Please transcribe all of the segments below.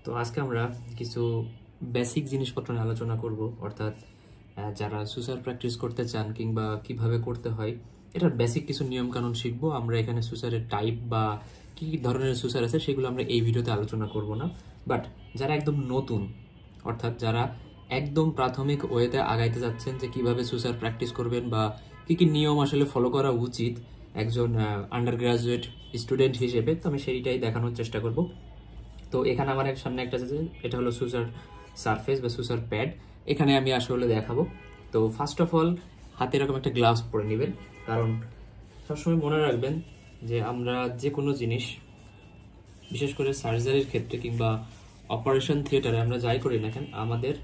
তো আজকে আমরা কিছু বেসিক জিনিসপত্র নিয়ে আলোচনা করব, অর্থাৎ যারা সুসার প্র্যাকটিস করতে চান কিংবা কিভাবে করতে হয় এটার বেসিক কিছু নিয়ম কানুন শিখবো আমরা। এখানে সুসারের টাইপ বা কি ধরনের সুসার আছে সেগুলো আমরা এই ভিডিওতে আলোচনা করব না, বাট যারা একদম নতুন, অর্থাৎ যারা একদম প্রাথমিক ওয়েতে আগাইতে যাচ্ছেন যে কিভাবে সুসার প্র্যাকটিস করবেন বা কি কি নিয়ম আসলে ফলো করা উচিত একজন আন্ডার গ্রাজুয়েট স্টুডেন্ট হিসেবে, তো আমি সেইটাই দেখানোর চেষ্টা করব। তো এখানে আমার সামনে একটা আছে, এটা হলো সুসার সারফেস বা সুসার প্যাড, এখানে আমি আসলে দেখাবো। তো ফার্স্ট অফ অল হাতে এরকম একটা গ্লাভস পরে নেবেন, কারণ সবসময় মনে রাখবেন যে আমরা যে কোনো জিনিস, বিশেষ করে সার্জারির ক্ষেত্রে কিংবা অপারেশন থিয়েটারে আমরা যাই করি না কেন, আমাদের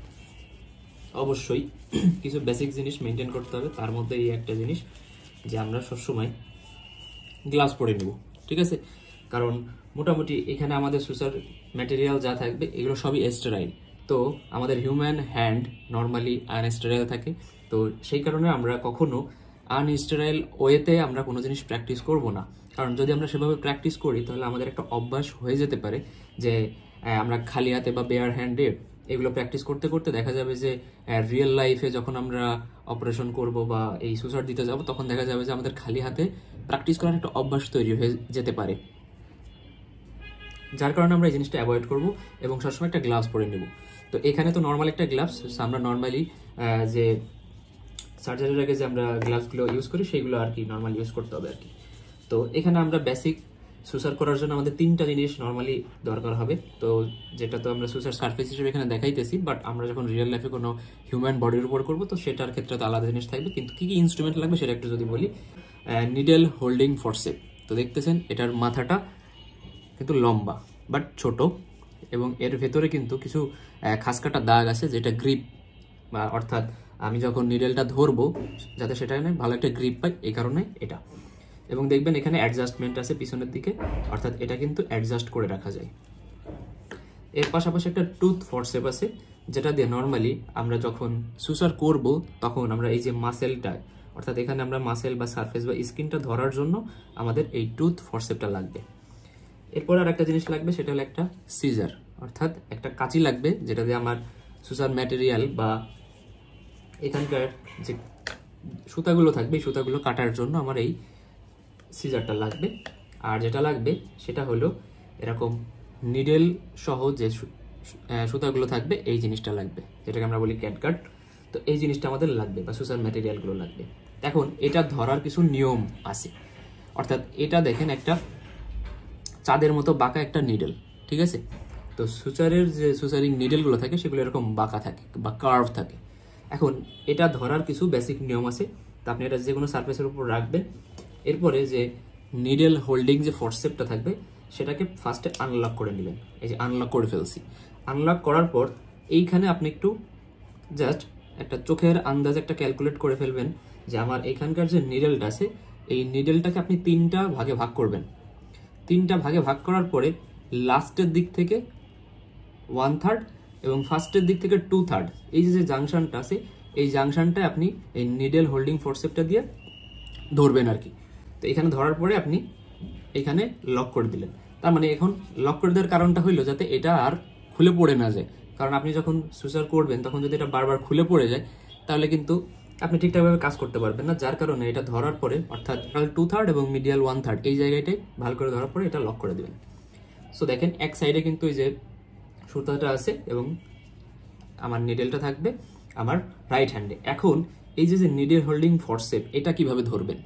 অবশ্যই কিছু বেসিক জিনিস মেনটেন করতে হবে। তার মধ্যে এই একটা জিনিস যে আমরা সবসময় গ্লাভস পরে নেব, ঠিক আছে? কারণ মোটামুটি এখানে আমাদের সুসার ম্যাটেরিয়াল যা থাকবে এগুলো সবই স্টেরাইল। তো আমাদের হিউম্যান হ্যান্ড নর্মালি আনস্টেরাইল থাকে, তো সেই কারণে আমরা কখনো আনস্টেরাইল ওয়েতে আমরা কোনো জিনিস প্র্যাকটিস করব না। কারণ যদি আমরা সেভাবে প্র্যাকটিস করি তাহলে আমাদের একটা অভ্যাস হয়ে যেতে পারে যে আমরা খালি হাতে বা বেয়ার হ্যান্ডে এগুলো প্র্যাকটিস করতে করতে দেখা যাবে যে রিয়েল লাইফে যখন আমরা অপারেশন করব বা এই সুসার দিতে যাব তখন দেখা যাবে যে আমাদের খালি হাতে প্র্যাকটিস করার একটা অভ্যাস তৈরি হয়ে যেতে পারে, যার কারণে আমরা এই জিনিসটা অ্যাভয়েড করব এবং সবসময় একটা গ্লাভস পরে নেব। তো এখানে তো নর্মাল একটা গ্লাভস, আমরা নর্মালি যে সার্জারির আগে যে আমরা গ্লাভসগুলো ইউজ করি সেইগুলো আর কি নর্মালি ইউজ করতে হবে আর কি। তো এখানে আমরা বেসিক সুসার করার জন্য আমাদের তিনটা জিনিস নর্মালি দরকার হবে। তো যেটা তো আমরা সুসার সারফেস হিসেবে এখানে দেখাইতেছি, বাট আমরা যখন রিয়েল লাইফে কোনো হিউম্যান বডির উপর করবো তো সেটার ক্ষেত্রে তো আলাদা জিনিস থাকবে। কিন্তু কী কী ইনস্ট্রুমেন্ট লাগবে সেটা একটু যদি বলি, নিডেল হোল্ডিং ফরসেপ। তো দেখতেছেন এটার মাথাটা কিন্তু লম্বা বাট ছোট, এবং এর ভেতরে কিন্তু কিছু খাসকাটা দাগ আছে যেটা গ্রিপ, বা অর্থাৎ আমি যখন নিডেলটা ধরবো যাতে সেটা ভালো একটা গ্রিপ পাই, এই কারণে এটা। এবং দেখবেন এখানে অ্যাডজাস্টমেন্ট আছে পিছনের দিকে, অর্থাৎ এটা কিন্তু অ্যাডজাস্ট করে রাখা যায়। এর পাশাপাশি একটা টুথ ফরসেপ আছে, যেটা দিয়ে নর্মালি আমরা যখন সুসার করব তখন আমরা এই যে মাসেলটা, অর্থাৎ এখানে আমরা মাসেল বা সারফেস বা স্কিনটা ধরার জন্য আমাদের এই টুথ ফরসেপটা লাগবে। এরপর আর একটা জিনিস লাগবে, সেটা হলো একটা সিজার, অর্থাৎ একটা কাঁচি লাগবে, যেটা দিয়ে আমার সুসার ম্যাটেরিয়াল বা এখানকার যে সুতাগুলো থাকবে এই সুতাগুলো কাটার জন্য আমার এই সিজারটা লাগবে। আর যেটা লাগবে সেটা হলো এরকম নিডেল সহ যে সুতাগুলো থাকবে এই জিনিসটা লাগবে, যেটাকে আমরা বলি ক্যাটগার্ড। তো এই জিনিসটা আমাদের লাগবে বা সুসার ম্যাটেরিয়ালগুলো লাগবে। এখন এটা ধরার কিছু নিয়ম আছে, অর্থাৎ এটা দেখেন একটা চাঁদের মতো বাঁকা একটা নিডেল, ঠিক আছে? তো সুসারের যে সুসারিং নিডেলগুলো থাকে সেগুলো এরকম বাঁকা থাকে বা কার্ভ থাকে। এখন এটা ধরার কিছু বেসিক নিয়ম আছে, তো আপনি এটা যে কোনো সারফেসের উপর রাখবেন। এরপরে যে নিডেল হোল্ডিং যে ফরসেপটা থাকবে সেটাকে ফার্স্টে আনলক করে নেবেন। এই যে আনলক করে ফেলছি, আনলক করার পর এইখানে আপনি একটু জাস্ট একটা চোখের আন্দাজে একটা ক্যালকুলেট করে ফেলবেন যে আমার এখানকার যে নিডেলটা আছে এই নিডেলটাকে আপনি তিনটা ভাগে ভাগ করবেন। তিনটা ভাগে ভাগ করার পরে লাস্টের দিক থেকে 1/3 এবং ফার্স্টের দিক থেকে 2/3, এই যে জাংশনটা আছে এই জাংশনটায় আপনি এই নিডেল হোল্ডিং ফোরসেপটা দিয়ে ধরবেন আর কি। তো এখানে ধরার পরে আপনি এখানে লক করে দিলেন। তার মানে এখন লক করে দেওয়ার কারণটা হইলো যাতে এটা আর খুলে পড়ে না যায়, কারণ আপনি যখন সুসার করবেন তখন যদি এটা বারবার খুলে পড়ে যায় তাহলে কিন্তু আপনি ঠিকঠাকভাবে কাজ করতে পারবেন না। যার কারণে এটা ধরার পরে অর্থাৎ 2/3 এবং মিডিয়াল 1/3 এই জায়গাটাই ভালো করে ধরার পরে এটা লক করে দেবেন। সো দেখেন এক সাইডে কিন্তু এই যে সুতাটা আছে এবং আমার নিডেলটা থাকবে আমার রাইট হ্যান্ডে। এখন এই যে নিডেল হোল্ডিং ফরসেপ এটা কিভাবে ধরবেন,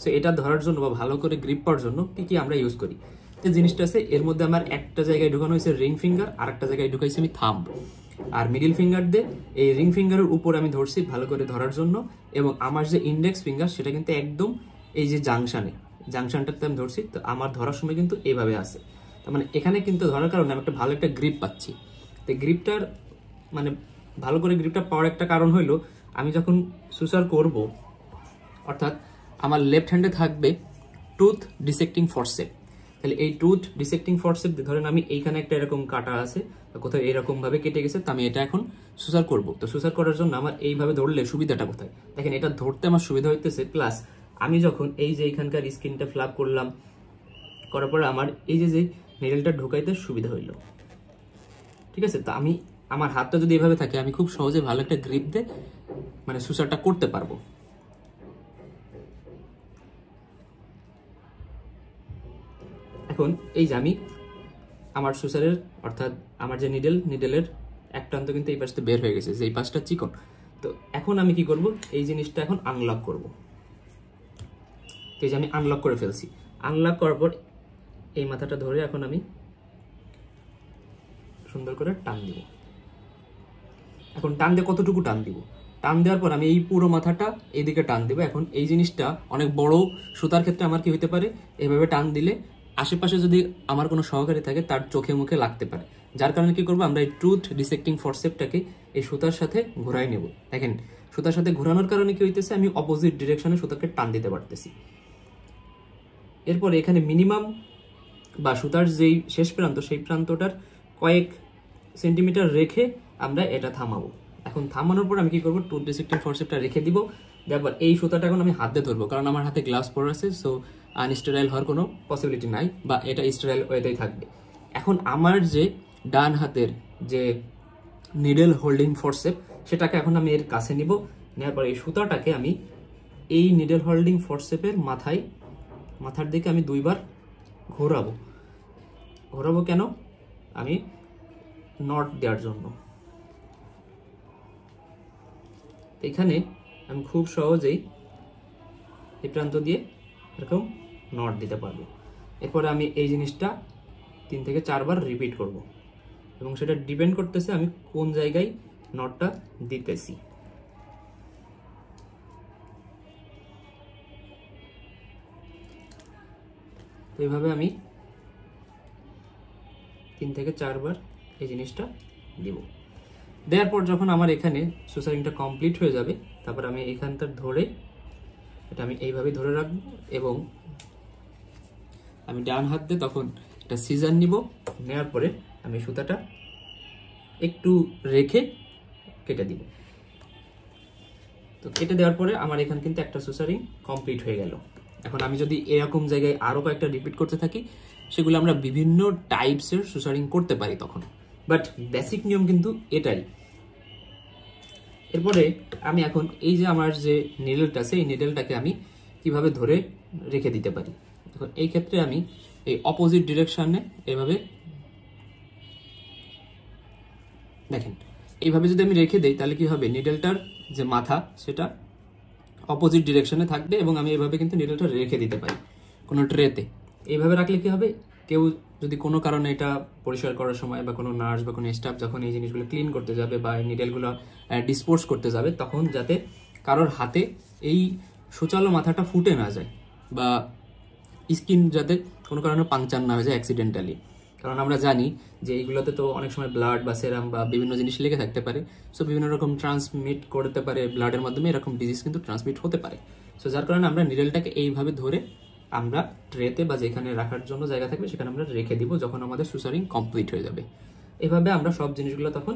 সো এটা ধরার জন্য বা ভালো করে গ্রিপ পাওয়ার জন্য কি কি আমরা ইউজ করি, যে জিনিসটা আছে এর মধ্যে আমার একটা জায়গায় ঢুকানো হয়েছে রিং ফিঙ্গার, আর একটা জায়গায় ঢুকাইছি আমি থাম্ব, আর মিডিল ফিঙ্গার দিয়ে এই রিং ফিঙ্গারের উপর আমি ধরছি ভালো করে ধরার জন্য, এবং আমার যে ইন্ডেক্স ফিঙ্গার সেটা কিন্তু একদম এই যে জাংশনটাতে আমি ধরছি। তো আমার ধরার সময় কিন্তু এইভাবে আছে, তার মানে এখানে কিন্তু ধরার কারণে আমি একটা ভালো একটা গ্রিপ পাচ্ছি। তো গ্রিপটার মানে ভালো করে গ্রিপটা পাওয়ার একটা কারণ হইলো আমি যখন সুসার করব, অর্থাৎ আমার লেফট হ্যান্ডে থাকবে টুথ ডিসেক্টিং ফরসেপ। তাহলে এই টুথ ডিসেক্টিং ফরসেপ ধরেন আমি এইখানে একটা এরকম কাটা আছে, কোথাও এরকম ভাবে কেটে গেছে, তো আমি এটা এখন সুসার করব। তো সুসার করার জন্য আমার এইভাবে ধরলে সুবিধাটা কোথায় দেখেন, এটা ধরতে আমার সুবিধা হইতেছে, প্লাস আমি যখন এই যে এইখানকার স্কিনটা ফ্ল্যাপ করলাম, করার পরে আমার এই যে নিডেলটা ঢুকাইতে সুবিধা হইলো। ঠিক আছে। তো আমি আমার হাতটা যদি এভাবে থাকে আমি খুব সহজে ভালো একটা গ্রিপ দিয়ে মানে সুসারটা করতে পারবো। এখন এই যে আমি আমার সুসারের অর্থাৎ আমার যে নিডেলের এক প্রান্ত কিন্তু এই পাশটা বের হয়ে গেছে, যে এই পাশটা চিকন। তো এখন আমি কি করব, এই জিনিসটা এখন আনলক করব। তো এই যে আমি আনলক করে ফেলছি। আনলক করার পর এই মাথাটা ধরে এখন আমি সুন্দর করে টান দিব। এখন টান দিয়ে কতটুকু টান দিব, টান দেওয়ার পর আমি এই পুরো মাথাটা এইদিকে টান দেবো। এখন এই জিনিসটা অনেক বড় সুতার ক্ষেত্রে আমার কি হইতে পারে, এভাবে টান দিলে আশেপাশে যদি আমার কোনো সহকারী থাকে তার চোখে মুখে লাগতে পারে, যার কারণে কি করবো, আমরা এই ট্রুথ ডিসেক্টিং ফরসেপটাকে এই সুতার সাথে ঘোরাই নেব। দেখেন সুতার সাথে ঘোরানোর কারণে কি হইতেছে, আমি অপোজিট ডিরেকশনে সুতাকে টান দিতে পারতেছি। এরপর এখানে মিনিমাম বা সুতার যেই শেষ প্রান্ত সেই প্রান্তটার কয়েক সেন্টিমিটার রেখে আমরা এটা থামাবো। এখন থামানোর পর আমি কি করবো, টুথ ডিসেক্টিং ফরসেপটা রেখে দিব। তারপর এই সুতাটা এখন আমি হাতে ধরবো, কারণ আমার হাতে গ্লাভস পরা আছে, সো আনস্টেরাইল হওয়ার কোনো পসিবিলিটি নাই, বা এটা স্টেরাইল ওয়েতেই থাকবে। এখন আমার যে ডান হাতের যে নিডল হোল্ডিং ফরসেপ সেটাকে এখন আমি এর কাছে নিব। নেওয়ার পর এই সুতাটাকে আমি এই নিডল হোল্ডিং ফরসেপের মাথার দিকে আমি 2 বার ঘোরাবো কেন, আমি নট দেওয়ার জন্য। এখানে আমি খুব সহজেই এই প্রান্ত দিয়ে এরকম নট দিতে পারবো। এরপরে আমি এই জিনিসটা 3 থেকে 4 বার রিপিট করব, এবং সেটা ডিপেন্ড করতেছে আমি কোন জায়গায় নটটা দিতেছি। তো এইভাবে আমি 3 থেকে 4 বার এই জিনিসটা দিব। দেওয়ার পর যখন আমার এখানে সুসারিংটা কমপ্লিট হয়ে যাবে, তারপর আমি এখানটা ধরে এটা আমি এইভাবে ধরে রাখবো, এবং আমি ডান হাত দিয়ে তখন একটা সিজার নিব। নেওয়ার পরে আমি সুতাটা একটু রেখে কেটে দিব। তো কেটে দেওয়ার পরে আমার এখানে কিন্তু একটা সুসারিং কমপ্লিট হয়ে গেল। এখন আমি যদি এরকম জায়গায় আরও কয়েকটা রিপিট করতে থাকি, সেগুলো আমরা বিভিন্ন টাইপসের সুসারিং করতে পারি তখন, বাট বেসিক নিয়ম কিন্তু এটাই। এরপরে আমি এখন এই যে আমার যে নিডলটা আছে, এই নিডলটাকে আমি কিভাবে ধরে রেখে দিতে পারি। এখন এই ক্ষেত্রে আমি এই অপোজিট ডিরেকশনে এভাবে দেখেন, এইভাবে যদি আমি রেখে দেই তাহলে কি হবে, নিডলটার যে মাথা সেটা অপোজিট ডিরেকশনে থাকবে, এবং আমি এভাবে কিন্তু নিডলটা রেখে দিতে পারি কোনো ট্রেতে। এইভাবে রাখলে কি হবে, কেউ যদি কোনো কারণে এটা পরিষ্কার করার সময় বা কোনো নার্স বা কোনো স্টাফ যখন এই জিনিসগুলো ক্লিন করতে যাবে বা এই নিডলগুলো ডিসপোজ করতে যাবে, তখন যাতে কারোর হাতে এই সুচালো মাথাটা ফুটে না যায়, বা স্কিন যাতে কোনো কারণে পাংচার না হয়ে যায় অ্যাক্সিডেন্টালি। কারণ আমরা জানি যে এইগুলোতে তো অনেক সময় ব্লাড বা সেরাম বা বিভিন্ন জিনিস লেগে থাকতে পারে, সো বিভিন্ন রকম ট্রান্সমিট করতে পারে ব্লাডের মাধ্যমে, এরকম ডিজিজ কিন্তু ট্রান্সমিট হতে পারে। সো যার কারণে আমরা নিডলটাকে এইভাবে ধরে আমরা ট্রেতে বা যেখানে রাখার জন্য জায়গা থাকবে সেখানে আমরা রেখে দিব যখন আমাদের সুসারিং কমপ্লিট হয়ে যাবে। এভাবে আমরা সব জিনিসগুলো তখন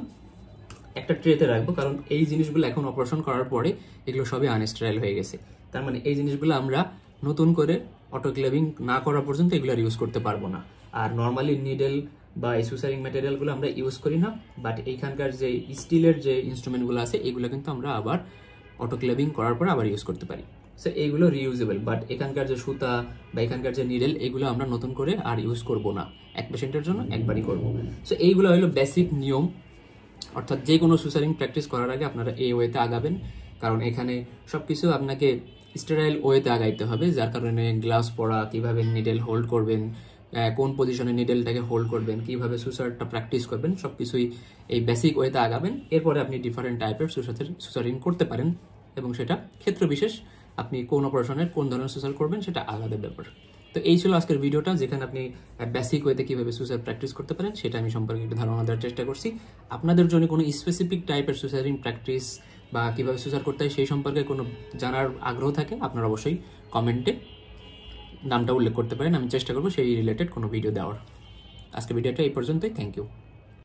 একটা ট্রেতে রাখবো, কারণ এই জিনিসগুলো এখন অপারেশন করার পরে এগুলো সবই আনস্টেরাইল হয়ে গেছে। তার মানে এই জিনিসগুলো আমরা নতুন করে অটোক্লেভিং না করা পর্যন্ত এগুলো ইউজ করতে পারবো না। আর নর্মালি নিডল বা এই সুসারিং ম্যাটেরিয়ালগুলো আমরা ইউজ করি না, বাট এইখানকার যে স্টিলের যে ইনস্ট্রুমেন্টগুলো আছে এগুলো কিন্তু আমরা আবার অটোক্লেভিং করার পর আবার ইউজ করতে পারি। সো এইগুলো রিউজেবল, বাট এখানকার যে সুতা বা এখানকার যে নিডল এগুলো আমরা নতুন করে আর ইউজ করব না, এক পেশেন্টের জন্য একবারই করব। সো এইগুলো হলো বেসিক নিয়ম, অর্থাৎ যে কোনো সুসারিং প্র্যাকটিস করার আগে আপনারা এই ওয়েতে আগাবেন, কারণ এখানে সব কিছু আপনাকে স্টেরাইল ওয়েতে আগাইতে হবে, যার কারণে গ্লাভস পরা, কীভাবে নিডল হোল্ড করবেন, কোন পজিশনে নিডলটাকে হোল্ড করবেন, কীভাবে সুসারটা প্র্যাকটিস করবেন, সব কিছুই এই বেসিক ওয়েতে আগাবেন। এরপরে আপনি ডিফারেন্ট টাইপের সুসারিং করতে পারেন, এবং সেটা ক্ষেত্র বিশেষ আপনি কোন অপারেশনের কোন ধরনের সুসার করবেন সেটা আলাদা ব্যাপার। তো এই ছিল আজকের ভিডিওটা, যেখানে আপনি বেসিক ওয়েতে কীভাবে সুসার প্র্যাকটিস করতে পারেন সেটা আমি সম্পর্কে একটু ধারণা দেওয়ার চেষ্টা করছি। আপনাদের জন্য কোনো স্পেসিফিক টাইপের সুসারিং প্র্যাকটিস বা কীভাবে সুসার করতে হয় সেই সম্পর্কে কোনো জানার আগ্রহ থাকে, আপনারা অবশ্যই কমেন্টে নামটা উল্লেখ করতে পারেন, আমি চেষ্টা করবো সেই রিলেটেড কোনো ভিডিও দেওয়ার। আজকের ভিডিওটা এই পর্যন্তই, থ্যাংক ইউ।